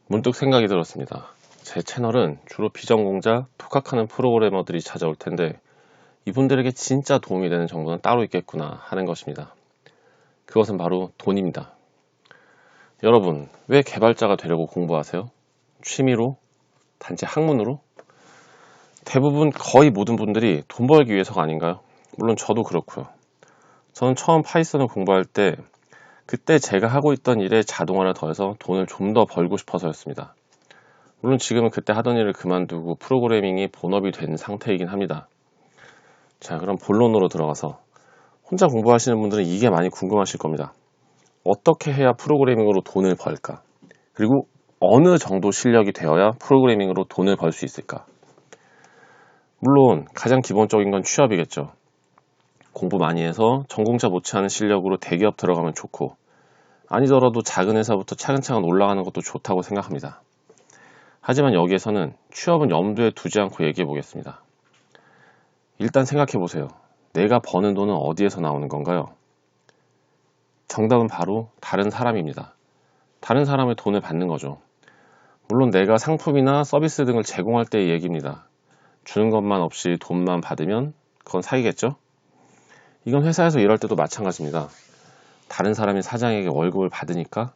문득 생각이 들었습니다. 제 채널은 주로 비전공자, 독학하는 프로그래머들이 찾아올 텐데 이분들에게 진짜 도움이 되는 정보는 따로 있겠구나 하는 것입니다. 그것은 바로 돈입니다. 여러분, 왜 개발자가 되려고 공부하세요? 취미로? 단지 학문으로? 대부분 거의 모든 분들이 돈 벌기 위해서가 아닌가요? 물론 저도 그렇고요. 저는 처음 파이썬을 공부할 때 그때 제가 하고 있던 일에 자동화를 더해서 돈을 좀 더 벌고 싶어서였습니다. 물론 지금은 그때 하던 일을 그만두고 프로그래밍이 본업이 된 상태이긴 합니다. 자, 그럼 본론으로 들어가서 혼자 공부하시는 분들은 이게 많이 궁금하실 겁니다. 어떻게 해야 프로그래밍으로 돈을 벌까? 그리고 어느 정도 실력이 되어야 프로그래밍으로 돈을 벌 수 있을까? 물론 가장 기본적인 건 취업이겠죠. 공부 많이 해서 전공자 못지않은 실력으로 대기업 들어가면 좋고, 아니더라도 작은 회사부터 차근차근 올라가는 것도 좋다고 생각합니다. 하지만 여기에서는 취업은 염두에 두지 않고 얘기해 보겠습니다. 일단 생각해 보세요. 내가 버는 돈은 어디에서 나오는 건가요? 정답은 바로 다른 사람입니다. 다른 사람의 돈을 받는 거죠. 물론 내가 상품이나 서비스 등을 제공할 때의 얘기입니다. 주는 것만 없이 돈만 받으면 그건 사기겠죠? 이건 회사에서 일할 때도 마찬가지입니다. 다른 사람이 사장에게 월급을 받으니까?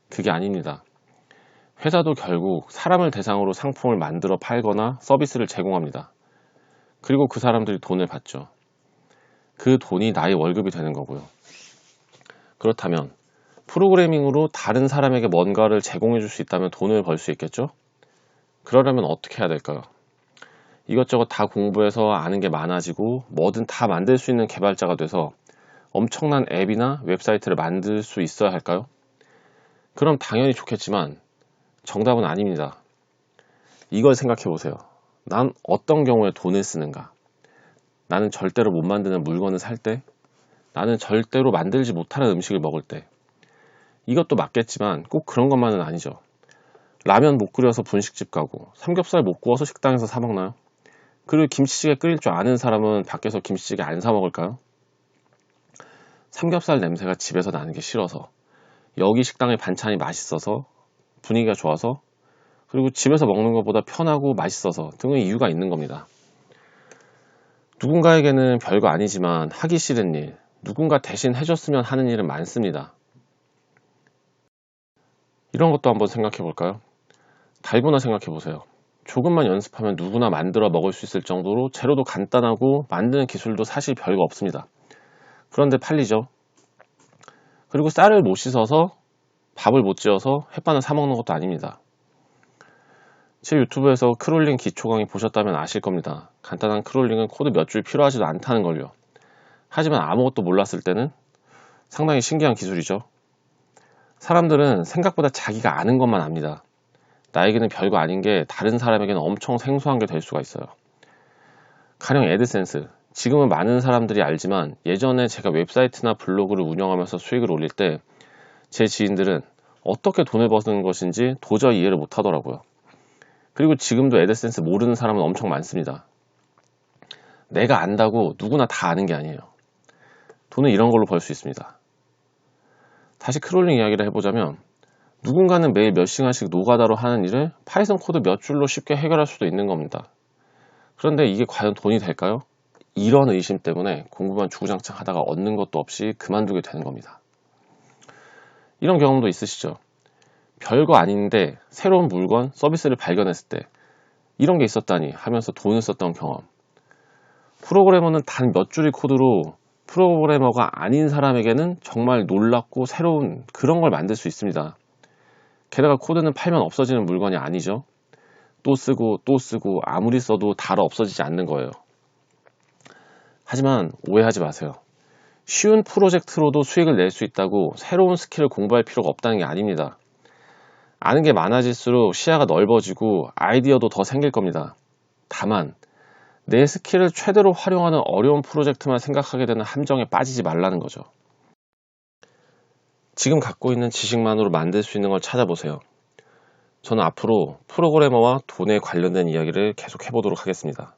그게 아닙니다. 회사도 결국 사람을 대상으로 상품을 만들어 팔거나 서비스를 제공합니다. 그리고 그 사람들이 돈을 받죠. 그 돈이 나의 월급이 되는 거고요. 그렇다면 프로그래밍으로 다른 사람에게 뭔가를 제공해 줄 수 있다면 돈을 벌 수 있겠죠? 그러려면 어떻게 해야 될까요? 이것저것 다 공부해서 아는 게 많아지고 뭐든 다 만들 수 있는 개발자가 돼서 엄청난 앱이나 웹사이트를 만들 수 있어야 할까요? 그럼 당연히 좋겠지만 정답은 아닙니다. 이걸 생각해 보세요. 난 어떤 경우에 돈을 쓰는가? 나는 절대로 못 만드는 물건을 살 때, 나는 절대로 만들지 못하는 음식을 먹을 때. 이것도 맞겠지만 꼭 그런 것만은 아니죠. 라면 못 끓여서 분식집 가고 삼겹살 못 구워서 식당에서 사 먹나요? 그리고 김치찌개 끓일 줄 아는 사람은 밖에서 김치찌개 안 사 먹을까요? 삼겹살 냄새가 집에서 나는 게 싫어서, 여기 식당의 반찬이 맛있어서, 분위기가 좋아서, 그리고 집에서 먹는 것보다 편하고 맛있어서 등의 이유가 있는 겁니다. 누군가에게는 별거 아니지만 하기 싫은 일, 누군가 대신 해줬으면 하는 일은 많습니다. 이런 것도 한번 생각해 볼까요? 달고나 생각해 보세요. 조금만 연습하면 누구나 만들어 먹을 수 있을 정도로 재료도 간단하고 만드는 기술도 사실 별거 없습니다. 그런데 팔리죠. 그리고 쌀을 못 씻어서 밥을 못 지어서 햇반을 사 먹는 것도 아닙니다. 제 유튜브에서 크롤링 기초 강의 보셨다면 아실 겁니다. 간단한 크롤링은 코드 몇 줄 필요하지도 않다는 걸요. 하지만 아무것도 몰랐을 때는 상당히 신기한 기술이죠. 사람들은 생각보다 자기가 아는 것만 압니다. 나에게는 별거 아닌 게 다른 사람에게는 엄청 생소한 게 될 수가 있어요. 가령 애드센스. 지금은 많은 사람들이 알지만 예전에 제가 웹사이트나 블로그를 운영하면서 수익을 올릴 때 제 지인들은 어떻게 돈을 버는 것인지 도저히 이해를 못 하더라고요. 그리고 지금도 애드센스 모르는 사람은 엄청 많습니다. 내가 안다고 누구나 다 아는 게 아니에요. 돈은 이런 걸로 벌 수 있습니다. 다시 크롤링 이야기를 해보자면 누군가는 매일 몇 시간씩 노가다로 하는 일을 파이썬 코드 몇 줄로 쉽게 해결할 수도 있는 겁니다. 그런데 이게 과연 돈이 될까요? 이런 의심 때문에 공부만 주구장창 하다가 얻는 것도 없이 그만두게 되는 겁니다. 이런 경험도 있으시죠? 별거 아닌데 새로운 물건, 서비스를 발견했을 때 이런 게 있었다니 하면서 돈을 썼던 경험. 프로그래머는 단 몇 줄의 코드로 프로그래머가 아닌 사람에게는 정말 놀랍고 새로운 그런 걸 만들 수 있습니다. 게다가 코드는 팔면 없어지는 물건이 아니죠. 또 쓰고 또 쓰고 아무리 써도 다 없어지지 않는 거예요. 하지만 오해하지 마세요. 쉬운 프로젝트로도 수익을 낼 수 있다고 새로운 스킬을 공부할 필요가 없다는 게 아닙니다. 아는 게 많아질수록 시야가 넓어지고 아이디어도 더 생길 겁니다. 다만 내 스킬을 최대로 활용하는 어려운 프로젝트만 생각하게 되는 함정에 빠지지 말라는 거죠. 지금 갖고 있는 지식만으로 만들 수 있는 걸 찾아보세요. 저는 앞으로 프로그래머와 돈에 관련된 이야기를 계속 해보도록 하겠습니다.